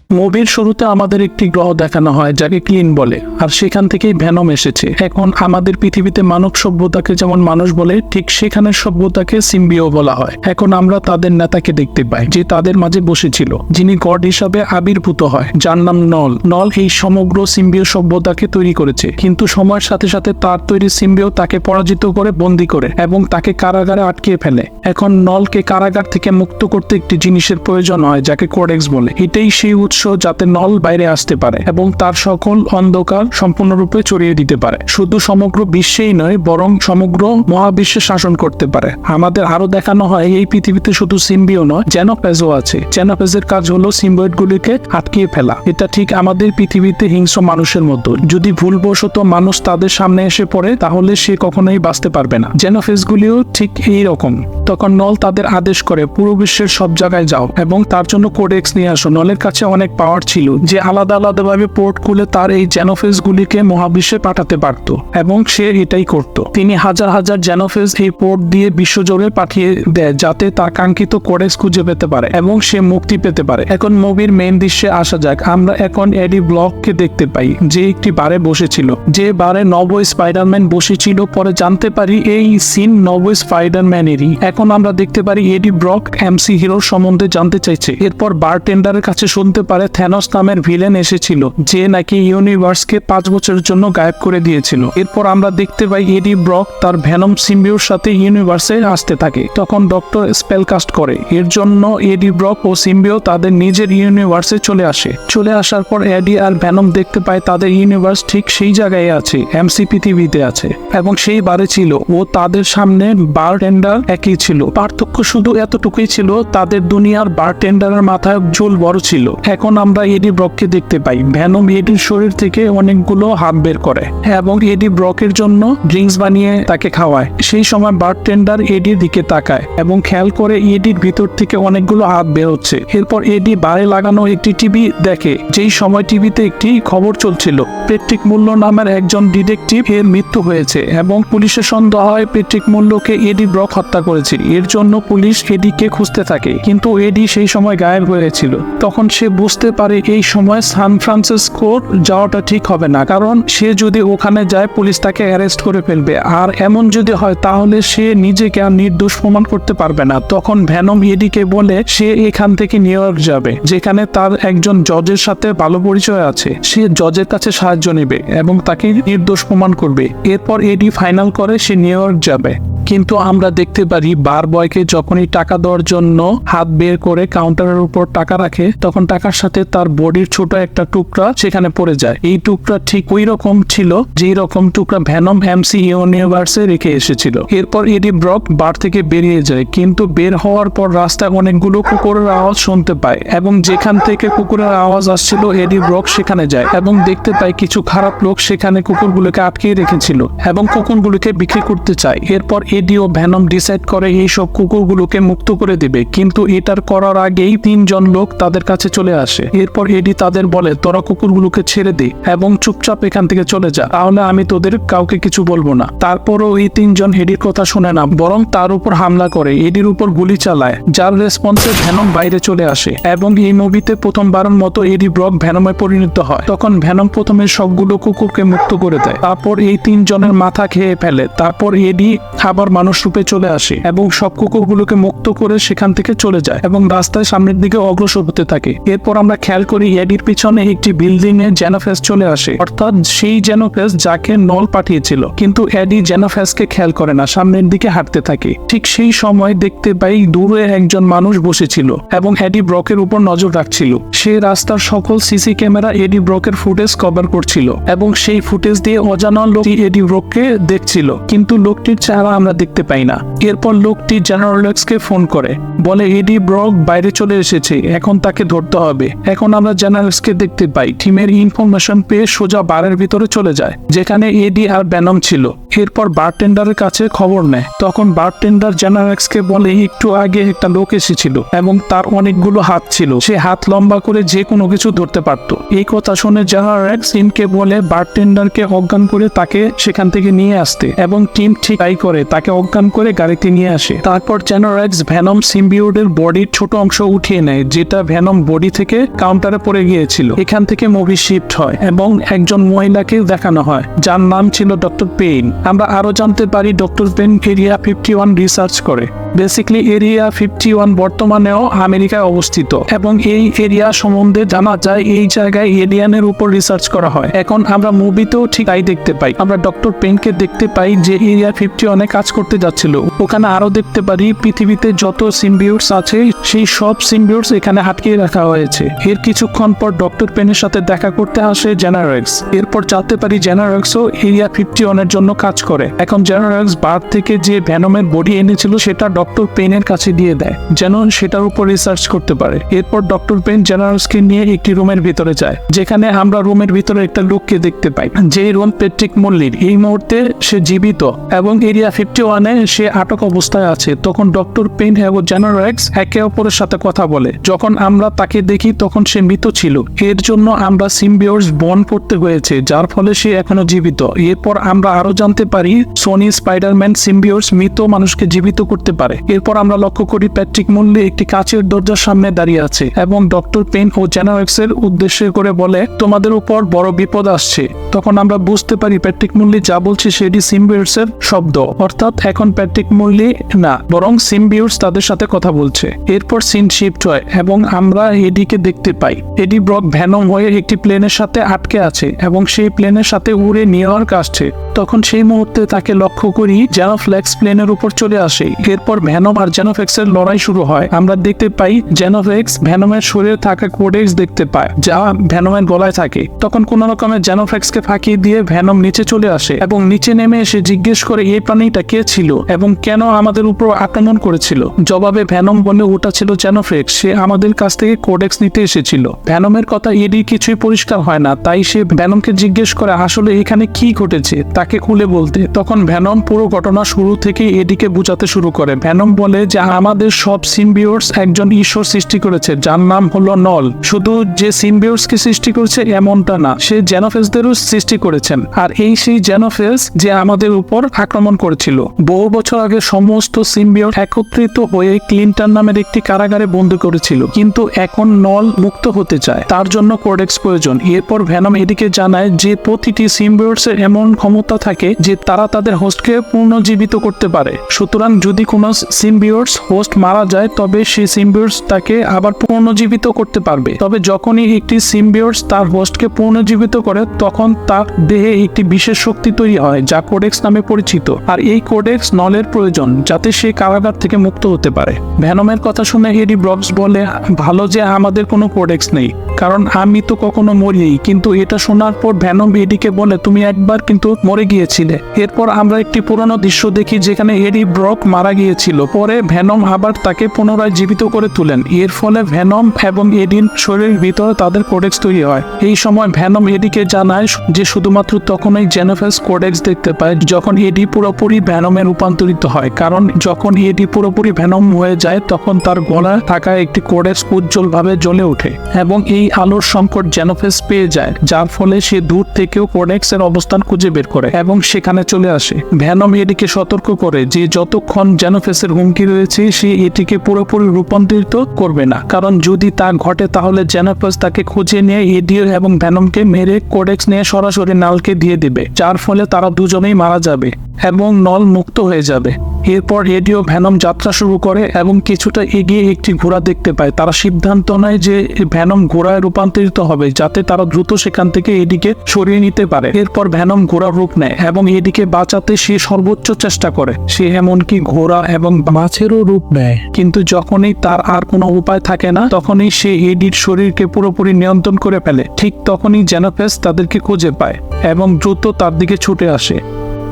মুভির শুরুতে আমাদের একটি গ্রহ দেখানো হয় যাকে ক্লিন বলে, আর সেখান থেকেই ভেনম এসেছে। এখন আমাদের পৃথিবীতে মানব সভ্যতাকে যেমন মানুষ বলে, ঠিক সেখানের সভ্যতাকে সিম্বিও বলা হয়। এখন আমরা তাদের নেতাকে দেখতে পাই যে তাদের মাঝে বসেছিল, যিনি গড হিসাবে আবির্ভূত হয়, যার নাম নল। নল এই সমগ্র সিম্বিও সভ্যতাকে তৈরি করেছে, কিন্তু সময়ের সাথে সাথে তার তৈরি সিম্বিও তাকে পরাজিত করে, বন্দী করে এবং তাকে কারাগারে আটকিয়ে ফেলে। এখন নলকে কারাগার থেকে মুক্ত করতে একটি জিনিসের প্রয়োজন হয় যাকে কোডেক্স বলে। এটাই সেই উৎস যাতে নল বাইরে আসতে পারে এবং তার সকল অন্ধকার সম্পূর্ণরূপে ছড়িয়ে দিতে পারে। শুধু সমগ্র বিশ্বেই নয়, বরং সমগ্র মহাবিশ্বে শাসন করতে পারে। আমাদের আরো দেখানো হয় এই পৃথিবীতে শুধু সিম্বিও নয়, জেনোফেজও আছে। জেনোফেজের কাজ হলো সিম্বিয়েটগুলিকে আটকিয়ে ফেলা। এটা ঠিক আমাদের পৃথিবীতে হিংস্র মানুষের মতো। যদি ভুলবশত মানুষ তাদের সামনে এসে পড়ে, তাহলে সে কখনোই বাঁচতে পারবে না। জেনোফেজগুলিও ঠিক এই রকম। তখন নল তাদের আদেশ করে, পুরো বিশ্বের সব জায়গায় যাও এবং তার জন্য কোডেক্স নিয়ে আসো। নলের কাছে অনেক পাওয়ার ছিল যে আলাদা আলাদাভাবে পোর্ট খুলে তার এই জেনোফেজগুলিকে মহাবিশ্বে পাঠাতে পারত, এবং সে এটাই করত। তিনি হাজার হাজার জেনোফেজ এই পোর্ট দিয়ে বিশ্বজুড়ে পাঠিয়ে দেয় যাতে তার কাঙ্ক্ষিত কোডেক্স খুঁজে পেতে পারে এবং সে মুক্তি পেতে পারে। এখন মুভির মেইন দৃশ্যে আসা যাক। আমরা এখন এডি ব্লককে দেখতে পাই যে একটি বারে বসেছিল, যে বারে নবো স্পাইডারম্যান বসেছিল। পরে জানতে পারি এই সিন নবো স্পাইডারম্যানেরই। এখন আমরা দেখতে পারি এডি ব্রক এমসি হিরোর সম্বন্ধে জানতে চাইছে। এরপর বারটেন্ডারের কাছে শুনতে পারে থ্যানোস নামের ভিলেন এসেছিল, যে নাকি ইউনিভার্সকে 5 বছরের জন্য গায়েব করে দিয়েছিল। এরপর আমরা দেখতে পাই এডি ব্রক তার ভেনম সিম্বিওর সাথে ইউনিভার্সে আসতে থাকে। তখন ডক্টর স্পেল কাস্ট করে। এর জন্য এডি ব্রক ও সিম্বিও তাদের নিজের ইউনিভার্সে চলে আসে। চলে আসার পর এডি আর ভেনম দেখতে পায় তাদের ইউনিভার্স ঠিক সেই জায়গায় আছে, এমসি পৃথিবীতে আছে, এবং সেই বারে ছিল ও তাদের সামনে বারটেন্ডার একই ছিল। পার্থক্য শুধু এতটুকুই ছিল, তাদের দুনিয়ার বারটেন্ডারের মাথায় চুল বড় ছিল। এখন আমরা এডি ব্রককে দেখতে পাই। ভেনম এডির শরীর থেকে অনেকগুলো হাত বের করে এবং এডি ব্রকের জন্য ড্রিঙ্কস বানিয়ে তাকে খাওয়ায়। সেই সময় বারটেন্ডার এডির দিকে তাকায় এবং খেয়াল করে এডির ভিতর থেকে অনেকগুলো হাত বের হচ্ছে। এরপর এডি বারে লাগানো একটি টিভি দেখে, যেই সময় টিভিতে একটি খবর চলছিল পেট্রিক মুল্লো নামের একজন ডিটেকটিভ এর মৃত্যু হয়েছে এবং পুলিশের সন্দেহ হয় পেট্রিক মুল্লোকে এডি ব্রক হত্যা করেছে। এর জন্য পুলিশ এডিকে খুঁজতে থাকে, কিন্তু এডি সেই সময় গায়েব হয়েছিল। তখন সে বুঝতে পারে এই সময় সান ফ্রান্সিসকো যাওয়াটা ঠিক হবে না, কারণ সে যদি ওখানে যায় পুলিশ তাকে অ্যারেস্ট করে ফেলবে, আর এমন যদি হয় তাহলে সে নিজেকে আর নির্দোষ প্রমাণ করতে পারবে না। তখন ভেনম এডিকে বলে সে এখান থেকে নিউ ইয়র্ক যাবে, যেখানে তার একজন জজের সাথে ভালো পরিচয় আছে। সে জজের কাছে সাহায্য নেবে এবং তাকে নির্দোষ প্রমাণ করবে। এরপর এডি ফাইনাল করে সে নিউ ইয়র্ক যাবে। কিন্তু আমরা দেখতে পারি বার বয়কে যখনই টাকা দেওয়ার জন্য হাত বের করে কাউন্টারের উপর টাকা রাখে, তখন টাকার সাথে তার বডির ছোট একটা টুকরা সেখানে পড়ে যায়। এই টুকরা ঠিক ওই রকম ছিল যেই রকম টুকরা ভেনম এমসি ইউনিভার্সে রেখে এসেছিল। এরপর এডি ব্রক বার থেকে বেরিয়ে যায়, কিন্তু বের হওয়ার পর রাস্তায় অনেকগুলো কুকুরের আওয়াজ শুনতে পায় এবং যেখান থেকে কুকুরের আওয়াজ আসছিল এডি ব্রক সেখানে যায় এবং দেখতে পায় কিছু খারাপ লোক সেখানে কুকুরগুলোকে আটকে রেখেছিল এবং কুকুরগুলোকে বিক্রি করতে চায়। এরপর এডি ও ভেনম ডিসাইড করে এই সব কুকুরগুলোকে মুক্ত করে দেবে, কিন্তু এটার করার আগেই 3 জন লোক তাদের কাছে চলে আসে। এরপর এডি তাদের বলে, তোরা কুকুরগুলোকে ছেড়ে দে এবং চুপচাপ এখান থেকে চলে যা, তাহলে আমি তোদের কাউকে কিছু বলবো না। তারপরও এই 3 জন এডির কথা শুনে না, বরং তার উপর হামলা করে, এডির উপর গুলি চালায়, যার রেসপন্সে ভেনম বাইরে চলে আসে। এবং এই মুভিতে প্রথমবারের মতো এডি ব্রক ভেনমে পরিণত হয়। তখন ভেনম প্রথমে সবগুলো কুকুরকে মুক্ত করে দেয়, তারপর এই 3 জনের মাথা খেয়ে ফেলে। তারপর এডি আবার মানুষ রূপে চলে আসে এবং সব কুকুরগুলোকে মুক্ত করে সেখান থেকে চলে যায় এবং রাস্তায় সামনের দিকে অগ্রসর হতে থাকে। এরপর আমরা খেয়াল করি এডির পিছনে একটি বিল্ডিং এ জেনোফেজ চলে আসে, অর্থাৎ সেই জেনোফেজ যাকে নল পাঠিয়েছিল। কিন্তু এডি জেনোফেজকে খেয়াল করে না, সামনের দিকে হাঁটতে থাকে। ঠিক সেই সময় দেখতে পাই দূরে একজন মানুষ বসেছিল এবং এডি ব্রকের উপর নজর রাখছিল। সে রাস্তার সকল সিসি ক্যামেরা এডি ব্রকের ফুটেজ কভার করছিল এবং সেই ফুটেজ দিয়ে অজানা লোকটি এডি ব্রককে দেখছিল, কিন্তু লোকটির চেহারা আমরা দেখতে পাই না। এরপর লোকটি জেনারেলকে ফোন করে, বলে এডি ব্রক বাইরে চলে এসেছে, এখন তাকে ধরতে হবে। এখন আমরা জেনারেলকে দেখতে পাই টিমের ইনফরমেশন পেয়ে সোজা বারের ভিতরে চলে যায়, যেখানে এডি আর ভেনম ছিল। এরপর বারটেন্ডারের কাছে খবর নেয়। তখন বারটেন্ডার জেনারেলকে বলে একটু আগে একটা লোক এসেছিল এবং তার অনেকগুলো হাত ছিল, সে হাত লম্বা করে যে কোনো কিছু ধরতে পারত। এই কথা শুনে জেনারেল টিমকে বলে বারটেন্ডারকে অজ্ঞান করে তাকে সেখান থেকে নিয়ে আসতে, এবং টিম ঠিক তাই করে। তাকে অজ্ঞান করে গাড়িতে নিয়ে আসে। তারপর জেনোরেক্স ভেনম সিম্বিওটের বডির ছোট অংশ উঠিয়ে নেয়, যেটা ভেনম বডি থেকে কাউন্টারে পড়ে গিয়েছিল। এখান থেকে মুভি শিফট হয় এবং একজন মহিলাকে দেখানো হয় যার নাম ছিল ডক্টর পেইন। আমরা আরো জানতে পারি ডক্টর পেইন এরিয়া 51 রিসার্চ করে। বেসিক্যালি এরিয়া 51 বর্তমানেও আমেরিকায় অবস্থিত এবং এই এরিয়া সম্বন্ধে জানা যায় এই জায়গায় এলিয়ানের উপর রিসার্চ করা হয়। এখন আমরা মুভিতেও ঠিক তাই দেখতে পাই। আমরা ডক্টর পেইনকে দেখতে পাই যে এরিয়া 51 কাজ করতে যাচ্ছিল। ওখানে আরো দেখতে পারি পৃথিবীতে যত সিম্বিওটস আছে সেই সব সিম্বিওটস এখানে আটকে রাখা হয়েছে। এর কিছুক্ষণ পর ডক্টর পেনের সাথে দেখা করতে আসে জেনারেক্স। এরপর জানতে পারি জেনারেক্সও এরিয়া 51 এর জন্য কাজ করে। এখন জেনারেক্স বার থেকে যে ভেনমের বডি এনেছিল সেটা ডক্টর পেনের কাছে দিয়ে দেয় যেন সেটার উপর রিসার্চ করতে পারে। এরপর ডক্টর পেন জেনারেক্সকে নিয়ে একটি রুমের ভিতরে যায়, যেখানে আমরা রুমের ভিতরে একটা লোককে দেখতে পাই যে রুম প্যাট্রিক মল্লির। এই মুহূর্তে সে জীবিত এবং এরিয়া 51-এ সে আটক অবস্থায় আছে। তখন ডক্টর পেন এবং জেনারেক্স একে অপরের সাথে কথা বলে। যখন আমরা তাকে দেখি তখন সে মৃত ছিল। এর জন্য আমরা সিম্বিওটস বন্ড করতে হয়েছে, যার ফলে সে এখনো জীবিত। এরপর আমরা আরো জানতে পারি সোনি স্পাইডারম্যান সিম্বিওটস মৃত মানুষকে জীবিত করতে পারে। এরপর আমরা লক্ষ্য করি প্যাট্রিক মল্লি একটি কাচের দরজার সামনে দাঁড়িয়ে আছে এবং ডক্টর পেন ও জেনারেক্সের উদ্দেশ্য করে বলে তোমাদের উপর বড় বিপদ আসছে। তখন আমরা বুঝতে পারি প্যাট্রিক মল্লি যা বলছে সেটি সিম্বিওটসের শব্দ, অর্থাৎ এখন প্যাট্রিক মল্লি না বরং সিম্বিওটস তাদের সাথে কথা বলছে। এরপর সিন শিফট হয় এবং আমরা এডিকে দেখতে পাই। এডি ব্রক ভেনম হয়ে একটি প্লেনের সাথে আটকে আছে এবং সেই প্লেনের সাথে উড়ে নিউ ইয়র্ক আসছে। তখন সেই মুহূর্তে তাকে লক্ষ্য করি জেনোফ্লেক্স প্লেনের উপর চলে আসে। এরপর ভেনম আর জেনোফ্লেক্সের লড়াই শুরু হয়। আমরা দেখতে পাই জেনোফ্লেক্স ভেনমের শরীরে থাকা কোডেক্স দেখতে পায় যা ভেনমের গলায় থাকে। তখন কোন রকমের জেনোফ্লেক্সকে ফাঁকি দিয়ে ভেনম নিচে চলে আসে এবং নিচে নেমে এসে জিজ্ঞেস করে এই প্রাণীটা কে ছিল এবং কেন আমাদের উপর আক্রমণ করেছিল। জবাবে ভেনম বলে ওটা ছিল জেনোফ্লেক্স, সে আমাদের কাছ থেকে কোডেক্স নিতে এসেছিল। ভেনমের কথা এডি কিছুই পরিষ্কার হয় না, তাই সে ভেনমকে জিজ্ঞেস করে আসলে এখানে কি ঘটেছে তাকে খুলে বলতে। তখন ভেনম পুরো ঘটনা শুরু থেকে এডিকে বুঝাতে শুরু করে। ভেনম বলে যে আমাদের সব সিম্বিওটস একজন ঈশ্বর সৃষ্টি করেছে যার নাম হলো নল। শুধু যে সিম্বিওটসকে সৃষ্টি করেছে এমনটা না, সে জেনোফেসদেরও সৃষ্টি করেছেন। আর এই সেই জেনোফেস যে আমাদের উপর আক্রমণ করেছিল। বহু বছর আগে সমস্ত সিম্বিওট একত্রিত হয়ে ক্লিনটন নামের একটি কারাগারে বন্দী করেছিল, কিন্তু এখন নল মুক্ত হতে চায়, তার জন্য কোডেক্স প্রয়োজন। এরপর ভেনম এদিকে জানায় যে প্রতিটি সিম্বিওটসের এমন ক্ষমতা থাকে যে তারা তাদের হোস্টকে পুনর্জীবিত করতে পারে। সুতরাং যদি কোনো সিম্বিওটস হোস্ট মারা যায় তবে সেই সিম্বিওটস তাকে আবার পুনর্জীবিত করতে পারবে। তবে যখনই একটি সিম্বিওটস তার হোস্টকে পুনর্জীবিত করে তখন তার দেহে একটি বিশেষ শক্তি তৈরি হয় যা কোডেক্স নামে পরিচিত। আর এই কোডেক্স নলের প্রয়োজন যাতে সে কারাগার থেকে মুক্ত হতে পারে। ভেনমের কথা শুনে এডি ব্রকস বলে ভালো যে আমাদের কোনো কোডেক্স নেই, কারণ আমি তো কখনো মরিনি। কিন্তু এটা শোনার পর ভেনম এডিকে বলে তুমি একবার কিন্তু মরে গিয়েছিলে। এরপর আমরা একটি পুরনো দৃশ্য দেখি যেখানে এডি ব্রক মারা গিয়েছিল। পরে ভেনম আবার তাকে পুনরায় জীবিত করে তুলেন। এর ফলে ভেনম এবং এডির শরীরের ভিতরে তাদের কোডেক্স তৈরি হয়। এই সময় ভেনম এডিকে জানায় যে শুধুমাত্র তখনই জেনোফেস কোডেক্স দেখতে পায় যখন এডি পুরোপুরি ভেনমে রূপান্তরিত হয়, কারণ যখন এডি পুরোপুরি ভেনম হয়ে যায় তখন তার গলায় থাকা একটি কোডেক্স উজ্জ্বলভাবে জ্বলে ওঠে এবং এই আলোর সংকট জেনোফেস পেয়ে যায়, যার ফলে সে দূর থেকেও কোডেক্স এর অবস্থান খুঁজে বের করে এবং সেখানে চলে আসে। ভেনম এডিকে সতর্ক করে যে যতক্ষণ জেনোফেসের হুমকি রয়েছে সে এটিকে পুরোপুরি রূপান্তরিত করবে না, কারণ যদি তা ঘটে তাহলে জেনোফেস তাকে খুঁজে নিয়ে এডি এবং ভেনমকে মেরে কোডেক্স নিয়ে সরাসরি নালকে দিয়ে দিবে, যার ফলে তারা দুজনেই মারা যাবে এবং নল মুক্ত হয়ে যাবে। এরপর এডি ও ভেনম যাত্রা শুরু করে এবং কিছুটা এগিয়ে একটি ঘোড়া দেখতে পায়। তারা সিদ্ধান্ত নেয় যে ভেনম ঘোড়ায় রূপান্তরিত হবে যাতে তারা দ্রুত সেখান থেকে এডিকে সরিয়ে নিতে পারে। এরপর ভেনম ঘোড়ার রূপ নেয় এবং এডিকে বাঁচাতে সে সর্বোচ্চ চেষ্টা করে। সে এমনকি ঘোড়া এবং মাছেরও রূপ নেয়, কিন্তু যখনই তার আর কোনো উপায় থাকে না তখনই সে এডির শরীরকে পুরোপুরি নিয়ন্ত্রণ করে ফেলে। ঠিক তখনই জেনোফেস তাদেরকে খুঁজে পায় এবং দ্রুত তার দিকে ছুটে আসে।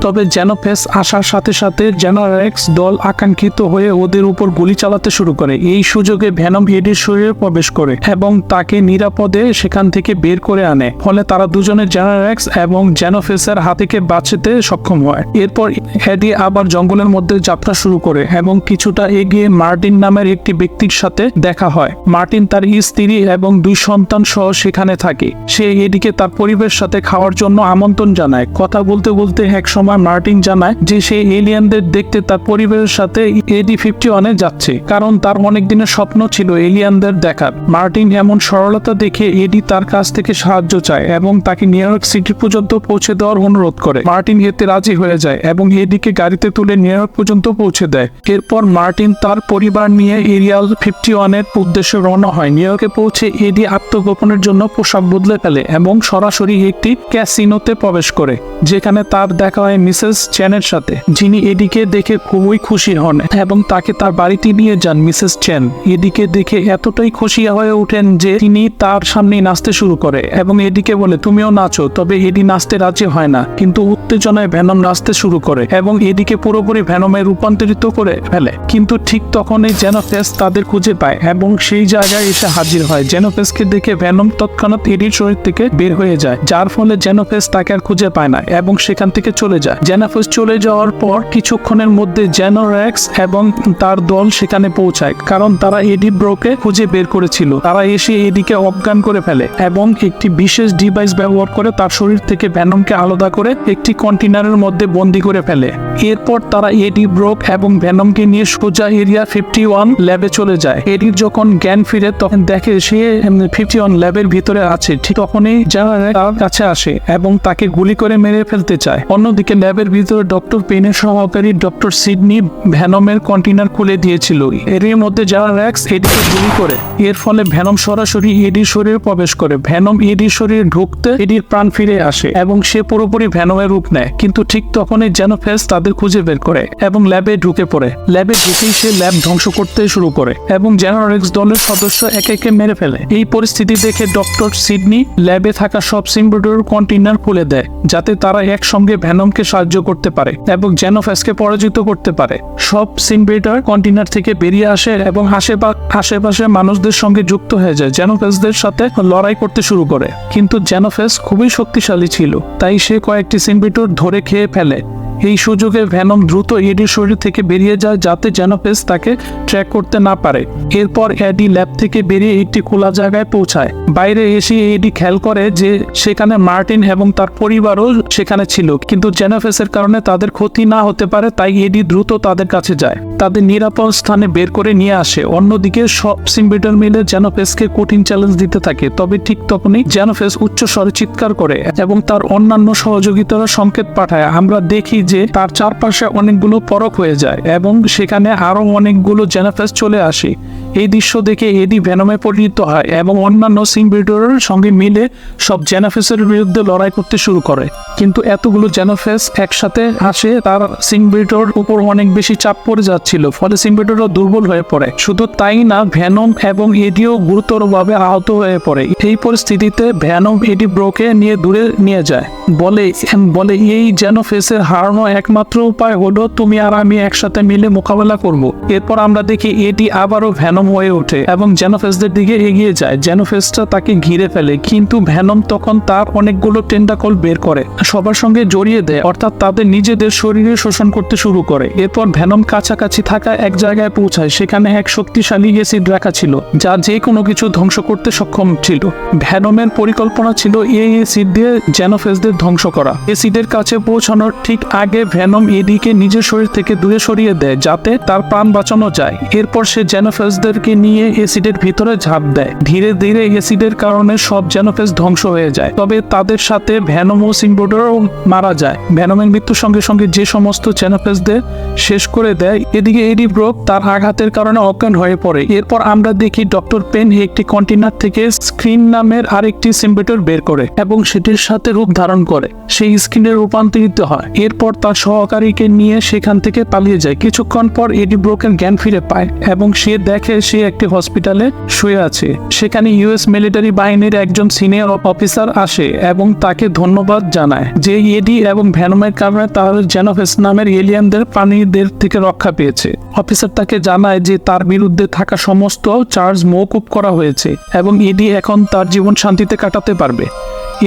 তবে জেনোফেস আসার সাথে সাথে জেনারেক্স দল আকাঙ্ক্ষিত হয়ে ওদের উপর গুলি চালাতে শুরু করে। এই সুযোগে ভেনম এডির শরীরে প্রবেশ করে এবং তাকে নিরাপদে সেখান থেকে বের করে আনে। ফলে তারা দুজনে জেনারেক্স এবং জেনোফেসের হাত থেকে বাঁচতে সক্ষম হয়। এরপর এডি আবার জঙ্গলের মধ্যে যাত্রা শুরু করে এবং কিছুটা এগিয়ে মার্টিন নামের একটি ব্যক্তির সাথে দেখা হয়। মার্টিন তার স্ত্রী এবং 2 সন্তান সহ সেখানে থাকে। সে এডিকে তার পরিবারের সাথে খাওয়ার জন্য আমন্ত্রণ জানায়। কথা বলতে বলতে এক সময় সময় মার্টিন জানায় যে সে এলিয়েনদের দেখতে তার পরিবারের সাথে AD-51 যাচ্ছে, কারণ তার অনেক দিনের স্বপ্ন ছিল এলিয়েনদের দেখার। মার্টিন এমন সরলতা দেখে এডি তার কাছ থেকে সাহায্য চায় এবং তাকে নিউ ইয়র্ক সিটি পর্যন্ত পৌঁছে দেওয়ার অনুরোধ করে। মার্টিন এতে রাজি হয়ে যায় এবং এডিকে গাড়িতে তুলে নিউ ইয়র্ক পর্যন্ত পৌঁছে দেয়। এরপর মার্টিন তার পরিবার নিয়ে এরিয়াল 51-এর উদ্দেশ্যে রওনা হয়। নিউ ইয়র্কে পৌঁছে এডি আত্মগোপনের জন্য পোশাক বদলে ফেলে এবং সরাসরি একটি ক্যাসিনোতে প্রবেশ করে, যেখানে তার দেখা হয় মিসেস চেনের সাথে, যিনি এডিকে দেখে খুবই খুশি হন এবং তাকে তার বাড়িতে নিয়ে যান। মিসেস চেন এডিকে দেখে এতটাই খুশি হয়ে ওঠেন যে তিনি তার সামনে নাচতে শুরু করে এবং এডিকে বলে তুমিও নাচো, তবে এডি নাচতে রাজি হয় না, কিন্তু উত্তেজনায় ভেনম নাচতে শুরু করে এবং এডিকে পুরোপুরি ভেনমে রূপান্তরিত করে ফেলে। কিন্তু ঠিক তখনই জেনোফেস তাদের খুঁজে পায় এবং সেই জায়গায় এসে হাজির হয়। জেনোফেসকে দেখে ভেনম তৎক্ষণাৎ এডির শরীর থেকে বের হয়ে যায়, যার ফলে জেনোফেস তাকে আর খুঁজে পায় না এবং সেখান থেকে চলে যায়। জেনোফেস চলে যাওয়ার পর কিছুক্ষণের মধ্যে জেনোরেক্স এবং তার দল সেখানে পৌঁছায়, কারণ তারা এডি ব্রোকে খুঁজে বের করেছিল। তারা এসে এডিকে অজ্ঞান করে ফেলে এবং একটি বিশেষ ডিভাইস ব্যবহার করে তার শরীর থেকে ভেনমকে আলাদা করে একটি কন্টেইনারের মধ্যে বন্দী করে ফেলে। এরপর তারা এডি ব্রোক এবং ভেনমকে নিয়ে সোজা এরিয়া 51 ল্যাবে চলে যায়। এডির যখন জ্ঞান ফিরে তখন দেখে সে 51 ল্যাবের ভিতরে আছে। ঠিক তখনই জেনারেল তার কাছে আসে এবং তাকে গুলি করে মেরে ফেলতে চায়। অন্যদিকে ল্যাবের ভিতরে ডক্টর পেনের সহকারী ডক্টর সিডনি ভেনমের কন্টেইনার খুলে দিয়েছিল। এর মধ্যে জেনারেক্স এডিকে গুলি করে, এর ফলে ভেনম সরাসরি এডির শরীরে প্রবেশ করে। ভেনম এডির শরীরে ঢুকতে এডির প্রাণ ফিরে আসে এবং সে পুরোপুরি ভেনমের রূপ নেয়। কিন্তু ঠিক তখনই জেনোফেস তাদের খুঁজে বের করে এবং ল্যাবে ঢুকে পড়ে। ল্যাবে ঢুকেই সে ল্যাব ধ্বংস করতে শুরু করে এবং জেনারেক্স দলের সদস্য একে একে মেরে ফেলে। এই পরিস্থিতি দেখে ডক্টর সিডনি ল্যাবে থাকা সব সিম্বিওটের কন্টেইনার খুলে দেয়, যাতে তারা একসঙ্গে ভেনমকে সাহায্য করতে পারে এবং জেনোফেসকে পরাজিত করতে পারে। সব সিম্বিওটার কন্টেইনার থেকে বেরিয়ে আসে এবং আশেপাশে মানুষদের সঙ্গে যুক্ত হয়ে যায়। জেনোফেসদের সাথে লড়াই করতে শুরু করে, কিন্তু জেনোফেস খুবই শক্তিশালী ছিল, তাই সে কয়েকটি সিম্বিওট ধরে খেয়ে ফেলে। এই সুযোগে ভেনম দ্রুত এডির শরীর থেকে বেরিয়ে যায়, যাতে জেনোফেস তাকে ট্র্যাক করতে না পারে। এরপর এডি ল্যাব থেকে বেরিয়ে একটি খোলা জায়গায় পৌঁছায়। বাইরে এসে এডি খেয়াল করে যে সেখানে মার্টিন এবং তার পরিবারও সেখানে ছিল, কিন্তু জেনোফেসের কারণে তাদের ক্ষতি না হতে পারে, তাই এডি দ্রুত তাদের কাছে যায়, তাদের নিরাপদ স্থানে বের করে নিয়ে আসে। অন্যদিকে সব সিম্বিওট মিলে জেনোফেসকে কঠিন চ্যালেঞ্জ দিতে থাকে। তবে ঠিক তখনই জেনোফেস উচ্চ স্বরে চিৎকার করে এবং তার অন্যান্য সহযোগিতারা সংকেত পাঠায়। আমরা দেখি যে তার চারপাশে অনেকগুলো পরক হয়ে যায় এবং সেখানে আরো অনেকগুলো জেনোফেস চলে আসে। এই দৃশ্য দেখে এডি ভেনমে পরিণত হয় এবং অন্যান্য সিম্বিওটের সঙ্গে মিলে সব জেনোফেসের বিরুদ্ধে লড়াই করতে শুরু করে। কিন্তু এতগুলো জেনোফেস একসাথে আসে, তার সিম্বিওটের উপর অনেক বেশি চাপ পড়ে যাচ্ছিল, ফলে সিম্বিওটরা দুর্বল হয়ে পড়ে। শুধু তাই না, ভেনম এবং এডিও গুরুতরভাবে আহত হয়ে পড়ে। এই পরিস্থিতিতে ভেনম এডি ব্রোকে নিয়ে দূরে নিয়ে যায়, বলে এই জেনোফেসের হারানো একমাত্র উপায় হলো তুমি আর আমি একসাথে মিলে মোকাবেলা করব। এরপর আমরা দেখি এডি আবারও ভেনম হয়ে ওঠে এবং জেনোফেসদের দিকে এগিয়ে যায়। জেনোফেসটা তাকে ঘিরে ফেলে, কিন্তু ভেনম তখন তার অনেকগুলো টেন্টাকল বের করে সবার সঙ্গে জড়িয়ে দেয়, অর্থাৎ তাদের নিজেদের শরীরে শোষণ করতে শুরু করে। এরপর ভেনম কাছাকাছি থাকা এক জায়গায় পৌঁছায়। সেখানে এক শক্তিশালী এসিড রাখা ছিল, যা যে কোনো কিছু ধ্বংস করতে সক্ষম ছিল। ভেনমের পরিকল্পনা ছিল এই এসিড দিয়ে জেনোফেসদের ধ্বংস করা। এসিডের কাছে পৌঁছানোর ঠিক আগে ভেনম এডিকে নিজের শরীর থেকে দূরে সরিয়ে দেয়, যাতে তার প্রাণ বাঁচানো যায়। এরপর সে জেনোফেসদেরকে নিয়ে এসিডের ভিতরে ঝাঁপ দেয়। ধীরে ধীরে এসিডের কারণে সব জেনোফেস ধ্বংস হয়ে যায়, তবে তাদের সাথে ভেনম ও সিম্বিওটরাও মারা যায়। ভেনমের মৃত্যুর সঙ্গে সঙ্গে যে সমস্ত জেনোফেসদের শেষ করে দেয়। এদিকে এডি ব্রোক তার আঘাতের কারণে অজ্ঞান হয়ে পড়ে। এরপর আমরা দেখি ডক্টর পেন একটি কন্টেইনার থেকে স্ক্রিন নামের আরেকটি সিম্বিওট বের করে এবং সেটির সাথে রূপ ধারণ করে সেই স্ক্রিনে রূপান্তরিত হয়। এরপর তার সহকারীকে নিয়ে সেখান থেকে পালিয়ে যায়। কিছুক্ষণ পর এডি ব্রোকের জ্ঞান ফিরে পায় এবং সে দেখে সে একটি হসপিটালে শুয়ে আছে। সেখানে ইউএস মিলিটারি বাহিনীর একজন সিনিয়র অফিসার আসে এবং তাকে ধন্যবাদ জানায় যে এডি এবং ভেনমের কারণে তার জেনোফেস নামের এলিয়েনদের প্রাণীদের থেকে রক্ষা পেয়েছে। অফিসার তাকে জানায় যে তার বিরুদ্ধে থাকা সমস্ত চার্জ মওকুফ করা হয়েছে এবং এডি এখন তার জীবন শান্তিতে কাটাতে পারবে।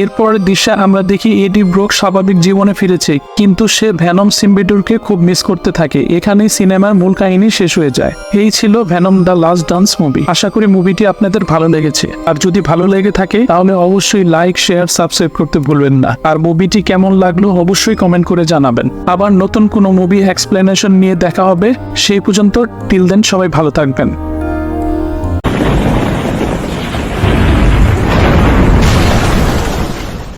এরপরের দৃশ্যে আমরা দেখি এডি ব্রক স্বাভাবিক জীবনে ফিরেছে, কিন্তু সে ভ্যানম সিম্বিডরকে খুব মিস করতে থাকে। এখানেই সিনেমার মূল কাহিনী শেষ হয়ে যায়। এই ছিল Venom the last dance movie. আশা করি মুভিটি আপনাদের ভালো লেগেছে। আর যদি ভালো লেগে থাকে তাহলে অবশ্যই লাইক, শেয়ার, সাবস্ক্রাইব করতে ভুলবেন না। আর মুভিটি কেমন লাগলো অবশ্যই কমেন্ট করে জানাবেন। আবার নতুন কোনো মুভি এক্সপ্লেনেশন নিয়ে দেখা হবে। সেই পর্যন্ত টিল দেন সবাই ভালো থাকবেন।